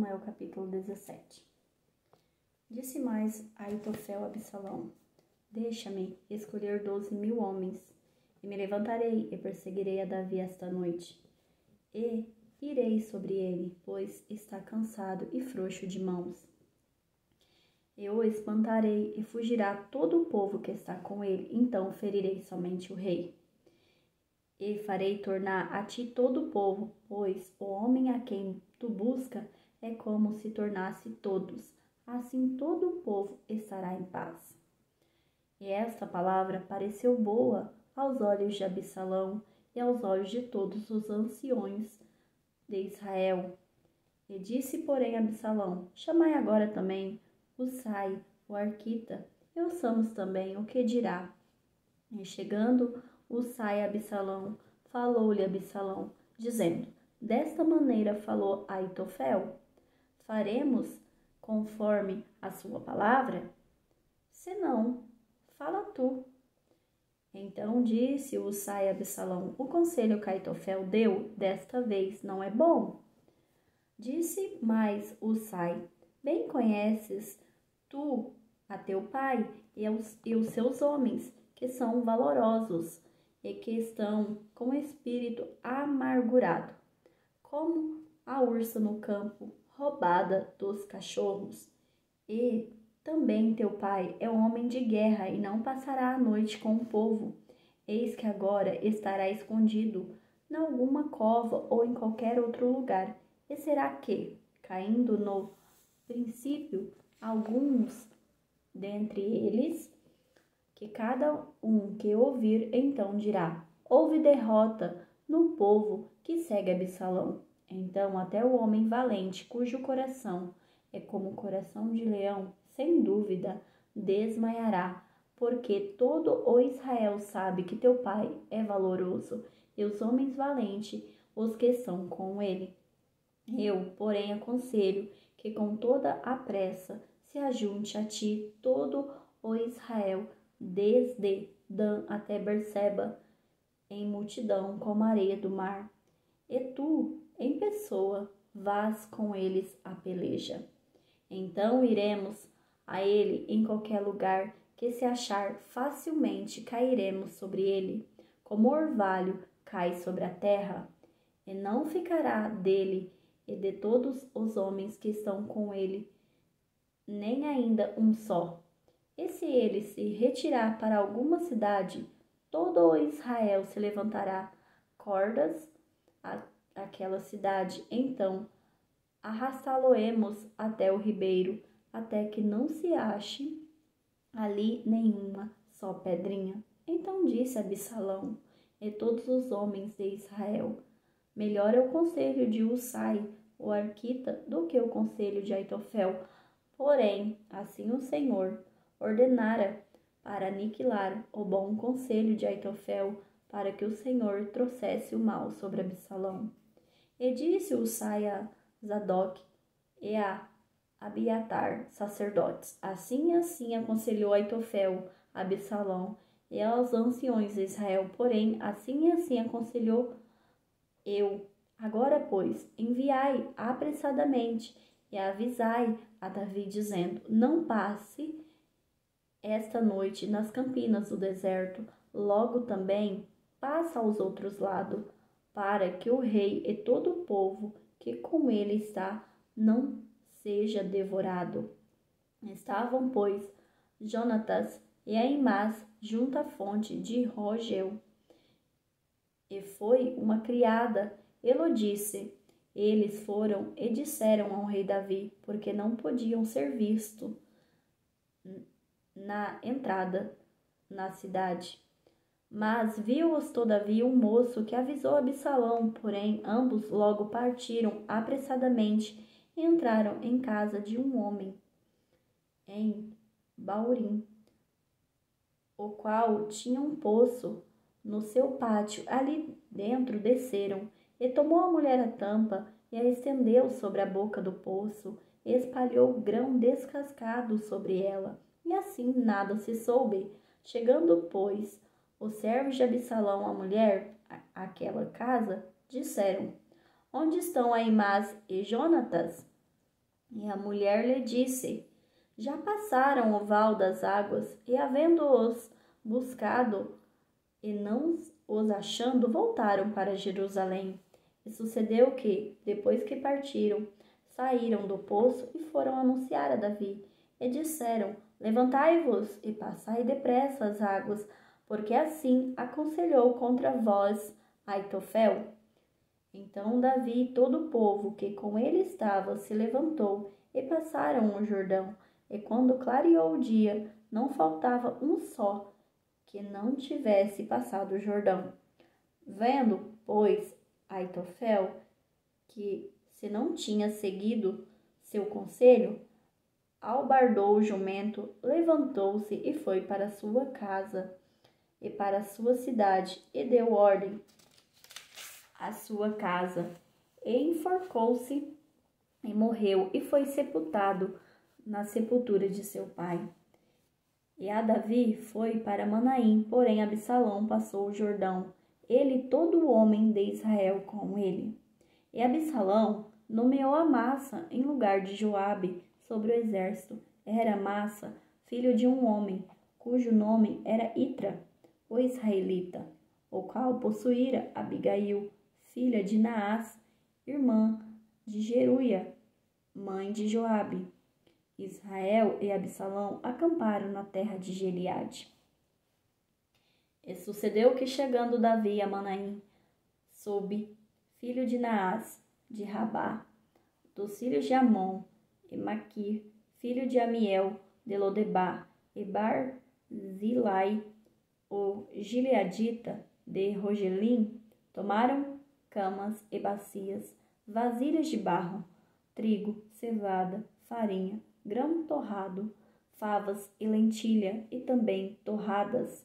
Samuel capítulo 17. Disse mais Aitofel a Absalão: Deixa-me escolher 12.000 homens, e me levantarei e perseguirei a Davi esta noite. E irei sobre ele, pois está cansado e frouxo de mãos. Eu o espantarei e fugirá todo o povo que está com ele, então ferirei somente o rei. E farei tornar a ti todo o povo, pois o homem a quem tu busca é como se tornasse todos. Assim todo o povo estará em paz. E esta palavra pareceu boa aos olhos de Absalão e aos olhos de todos os anciões de Israel. E disse, porém, Absalão: Chamai agora também Husai, o arquita, e ouçamos também o que dirá. E chegando Husai a Absalão, falou-lhe Absalão, dizendo: Desta maneira falou Aitofel: Faremos conforme a sua palavra? Se não, fala tu. Então disse Husai a Absalão: O conselho que Aitofel deu desta vez não é bom. Disse mais Husai: Bem conheces tu a teu pai e os seus homens, que são valorosos e que estão com o espírito amargurado, como a ursa no campo, roubada dos cachorros. E também teu pai é homem de guerra e não passará a noite com o povo. Eis que agora estará escondido em alguma cova ou em qualquer outro lugar. E será que, caindo no princípio, alguns dentre eles, que cada um que ouvir então dirá: houve derrota no povo que segue Absalão. Então até o homem valente, cujo coração é como o coração de leão, sem dúvida desmaiará, porque todo o Israel sabe que teu pai é valoroso, e os homens valentes, os que são com ele. Eu, porém, aconselho que com toda a pressa se ajunte a ti todo o Israel, desde Dan até Berseba, em multidão como a areia do mar. E tu, em pessoa, vás com eles à peleja. Então iremos a ele em qualquer lugar que se achar facilmente, cairemos sobre ele, como orvalho cai sobre a terra, e não ficará dele e de todos os homens que estão com ele, nem ainda um só. E se ele se retirar para alguma cidade, todo o Israel se levantará cordas àquela cidade. Então arrastá-lo-emos até o ribeiro, até que não se ache ali nenhuma só pedrinha. Então disse Absalão e todos os homens de Israel: Melhor é o conselho de Husai, o arquita, do que o conselho de Aitofel. Porém, assim o Senhor ordenara para aniquilar o bom conselho de Aitofel, para que o Senhor trouxesse o mal sobre Absalão. E disse Husai a Zadok e a Abiatar, sacerdotes: Assim e assim aconselhou Aitofel a Absalão e aos anciões de Israel, porém, assim e assim aconselhou eu. Agora, pois, enviai apressadamente e avisai a Davi, dizendo: Não passe esta noite nas campinas do deserto, logo também passa aos outros lados, para que o rei e todo o povo que com ele está não seja devorado. Estavam, pois, Jonatas e Aimás junto à fonte de Rogel. E foi uma criada, Elodice. Eles foram e disseram ao rei Davi, porque não podiam ser vistos na entrada na cidade. Mas viu-os todavia um moço que avisou Absalão, porém ambos logo partiram apressadamente e entraram em casa de um homem em Baurim, o qual tinha um poço no seu pátio. Ali dentro desceram, e tomou a mulher a tampa e a estendeu sobre a boca do poço, e espalhou grão descascado sobre ela, e assim nada se soube. Chegando, pois, os servos de Absalão à mulher, àquela casa, disseram: Onde estão Aimás e Jonatas? E a mulher lhe disse: Já passaram o val das águas, e havendo-os buscado e não os achando, voltaram para Jerusalém. E sucedeu que, depois que partiram, saíram do poço e foram anunciar a Davi. E disseram: Levantai-vos e passai depressa as águas, porque assim aconselhou contra vós Aitofel. Então Davi e todo o povo que com ele estava se levantou e passaram o Jordão. E quando clareou o dia, não faltava um só que não tivesse passado o Jordão. Vendo, pois, Aitofel que se não tinha seguido seu conselho, albardou o jumento, levantou-se e foi para sua casa e para sua cidade, e deu ordem à sua casa, e enforcou-se e morreu, e foi sepultado na sepultura de seu pai. E a Davi foi para Manaim, porém Absalão passou o Jordão, ele e todo o homem de Israel com ele. E Absalão nomeou Amassa em lugar de Joabe sobre o exército. Era Amassa filho de um homem, cujo nome era Itra, o israelita, o qual possuíra Abigail, filha de Naás, irmã de Jeruia, mãe de Joabe. Israel e Absalão acamparam na terra de Gileade. E sucedeu que, chegando Davi a Manaim, soube, filho de Naás, de Rabá, dos filhos de Amon, e Maquir, filho de Amiel, de Lodebá, e Barzilai, o gileadita, de Rogelim, tomaram camas e bacias, vasilhas de barro, trigo, cevada, farinha, grão torrado, favas e lentilha, e também torradas,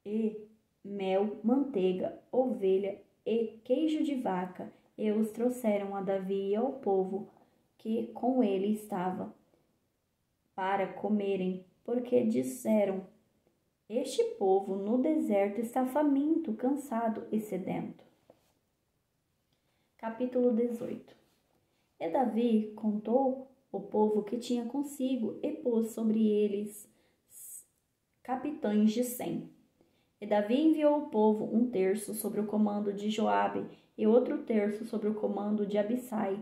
e mel, manteiga, ovelha e queijo de vaca, e os trouxeram a Davi e ao povo que com ele estava, para comerem, porque disseram: Este povo no deserto está faminto, cansado e sedento. Capítulo 18. E Davi contou o povo que tinha consigo e pôs sobre eles capitães de 100. E Davi enviou o povo um terço sobre o comando de Joabe e outro terço sobre o comando de Abissai,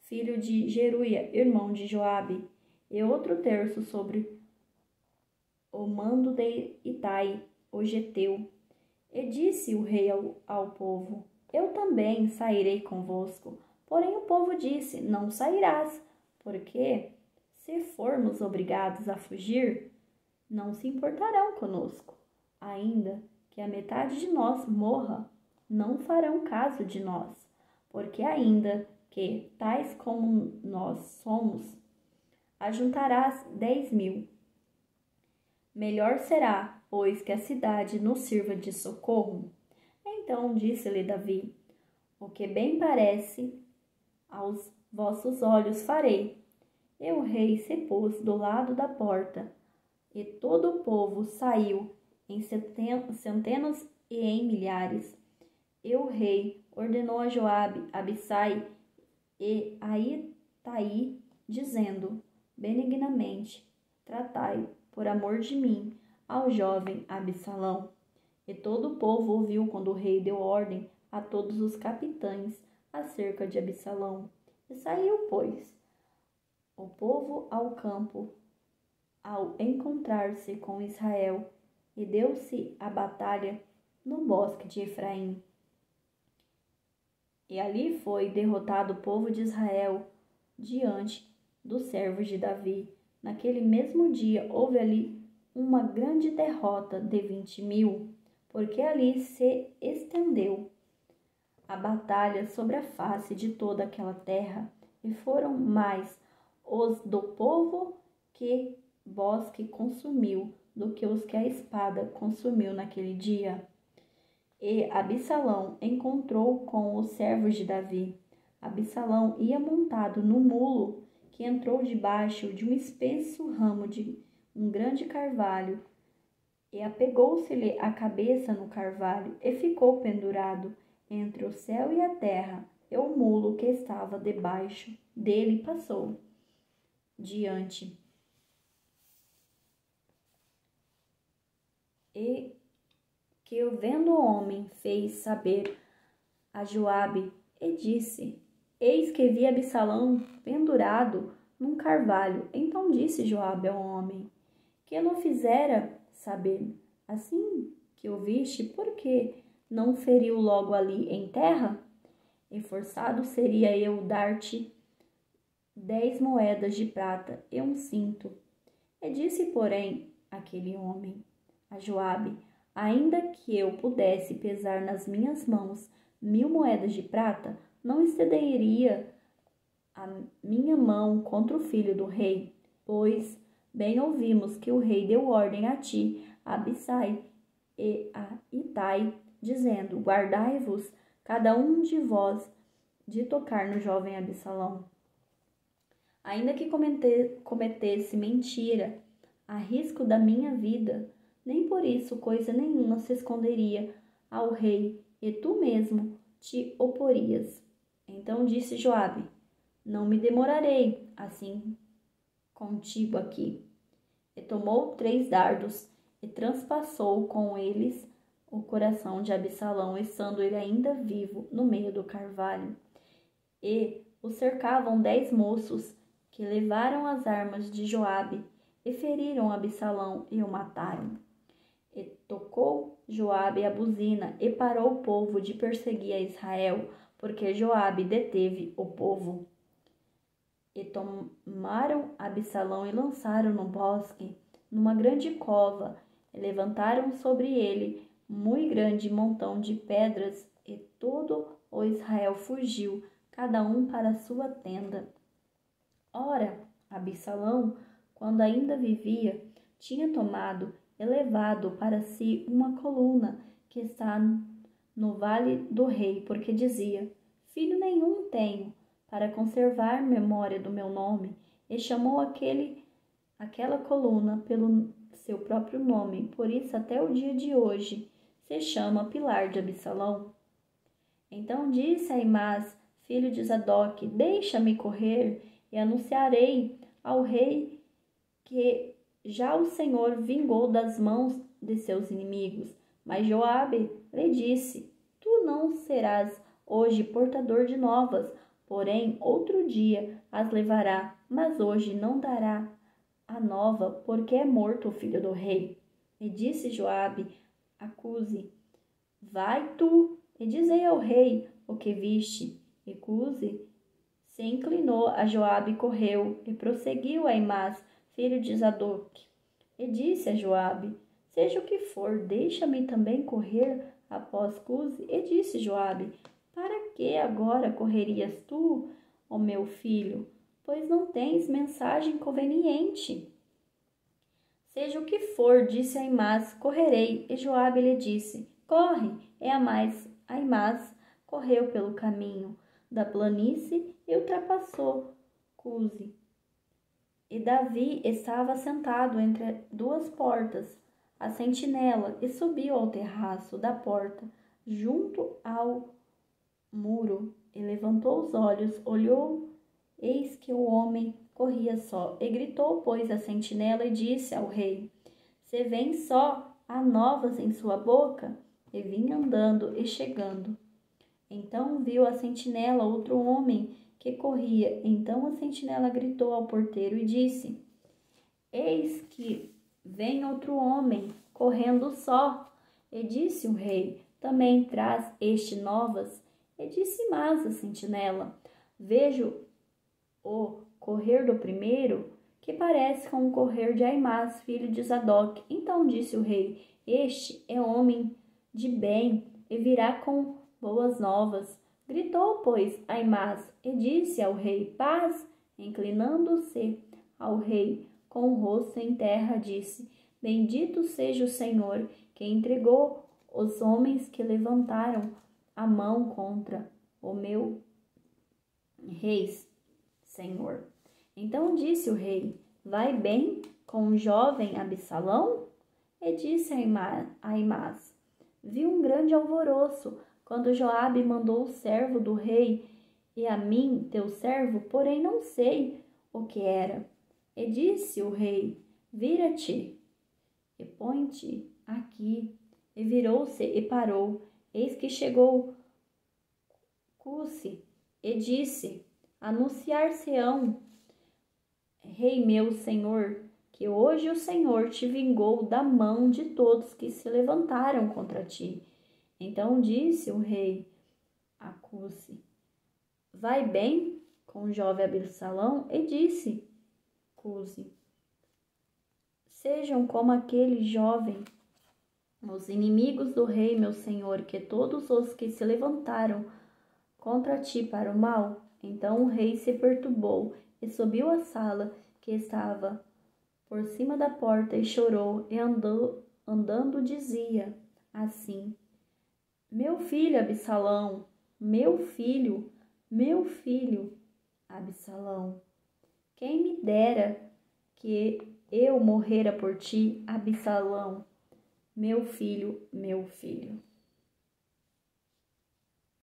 filho de Jeruia, irmão de Joabe, e outro terço sobre o mando de Itai, o geteu. E disse o rei ao povo: Eu também sairei convosco. Porém o povo disse: Não sairás, porque, se formos obrigados a fugir, não se importarão conosco. Ainda que a metade de nós morra, não farão caso de nós, porque ainda que, tais como nós somos, ajuntarás 10.000. Melhor será, pois, que a cidade nos sirva de socorro. Então disse-lhe Davi: O que bem parece aos vossos olhos farei. E o rei se pôs do lado da porta, e todo o povo saiu em centenas e em milhares. E o rei ordenou a Joabe, Abissai e a Itai, dizendo benignamente: Tratai, por amor de mim, ao jovem Absalão. E todo o povo ouviu quando o rei deu ordem a todos os capitães acerca de Absalão. E saiu, pois, o povo ao campo ao encontrar-se com Israel, e deu-se a batalha no bosque de Efraim. E ali foi derrotado o povo de Israel diante dos servos de Davi. Naquele mesmo dia houve ali uma grande derrota de 20.000, porque ali se estendeu a batalha sobre a face de toda aquela terra, e foram mais os do povo que bosque consumiu do que os que a espada consumiu naquele dia. E Absalão encontrou com os servos de Davi. Absalão ia montado no mulo que entrou debaixo de um espesso ramo de um grande carvalho, e apegou-se-lhe a cabeça no carvalho, e ficou pendurado entre o céu e a terra, e o mulo que estava debaixo dele passou diante. E que, vendo o homem, fez saber a Joabe e disse: Eis que vi Absalão pendurado num carvalho. Então disse Joabe ao homem que não fizera saber: Assim que o viste, por que não feriu logo ali em terra? E forçado seria eu dar-te 10 moedas de prata e um cinto. E disse, porém, aquele homem a Joabe: Ainda que eu pudesse pesar nas minhas mãos 1000 moedas de prata, não estenderia a minha mão contra o filho do rei, pois bem ouvimos que o rei deu ordem a ti, a Abissai e a Itai, dizendo: Guardai-vos cada um de vós de tocar no jovem Absalão. Ainda que cometesse mentira, a risco da minha vida, nem por isso coisa nenhuma se esconderia ao rei, e tu mesmo te oporias. Então disse Joabe: Não me demorarei assim contigo aqui. E tomou 3 dardos e transpassou com eles o coração de Absalão, estando ele ainda vivo no meio do carvalho. E o cercavam 10 moços, que levaram as armas de Joabe e feriram Absalão e o mataram. E tocou Joabe a buzina e parou o povo de perseguir a Israel, porque Joabe deteve o povo. E tomaram Absalão e lançaram no bosque, numa grande cova, e levantaram sobre ele muito grande montão de pedras, e todo o Israel fugiu, cada um para sua tenda. Ora, Absalão, quando ainda vivia, tinha tomado e levado para si uma coluna que está no vale do rei, porque dizia: Filho nenhum tenho para conservar memória do meu nome, e chamou aquela coluna pelo seu próprio nome, por isso até o dia de hoje se chama Pilar de Absalão. Então disse Aimás, filho de Zadok: Deixa-me correr, e anunciarei ao rei que já o Senhor vingou das mãos de seus inimigos. Mas Joabe lhe disse: Tu não serás hoje portador de novas, porém outro dia as levará, mas hoje não dará a nova, porque é morto o filho do rei. E disse Joabe a Cuse: Vai tu e dizei ao rei o que viste. E Cuse se inclinou a Joabe e correu, e prosseguiu a Aimás, filho de Zadok. E disse a Joabe: Seja o que for, deixa-me também correr após Cuse. E disse Joabe: Para que agora correrias tu, ó meu filho? Pois não tens mensagem conveniente. Seja o que for, disse Aimás, correrei. E Joabe lhe disse: Corre. E Aimás correu pelo caminho da planície e ultrapassou Cuse. E Davi estava sentado entre 2 portas, a sentinela, e subiu ao terraço da porta, junto ao muro, e levantou os olhos, olhou, eis que o homem corria só, e gritou, pois, a sentinela, e disse ao rei: Se vem só, há novas em sua boca? E vinha andando e chegando. Então viu a sentinela outro homem que corria. Então a sentinela gritou ao porteiro e disse: Eis que vem outro homem, correndo só. E disse o rei: Também traz este novas? E disse mais a sentinela: Vejo o correr do primeiro, que parece com o correr de Aimás, filho de Zadok. Então disse o rei: Este é homem de bem e virá com boas novas. Gritou, pois, Aimás e disse ao rei: Paz. Inclinando-se ao rei com o rosto em terra, disse: Bendito seja o Senhor, que entregou os homens que levantaram a mão contra o meu rei, Senhor. Então disse o rei: Vai bem com o jovem Absalão? E disse a Aimás: Vi um grande alvoroço, quando Joabe mandou o servo do rei e a mim, teu servo, porém não sei o que era. E disse o rei: vira-te e põe-te aqui. E virou-se e parou. Eis que chegou Cuse e disse: anunciar-se-ão, rei meu senhor, que hoje o Senhor te vingou da mão de todos que se levantaram contra ti. Então disse o rei a Cuse: vai bem com o jovem Absalão? E disse Cuse: sejam como aquele jovem os inimigos do rei, meu senhor, que todos os que se levantaram contra ti para o mal. Então o rei se perturbou e subiu à sala que estava por cima da porta e chorou, e andando dizia assim: meu filho Absalão, meu filho Absalão, quem me dera que eu morrera por ti, Absalão, meu filho, meu filho.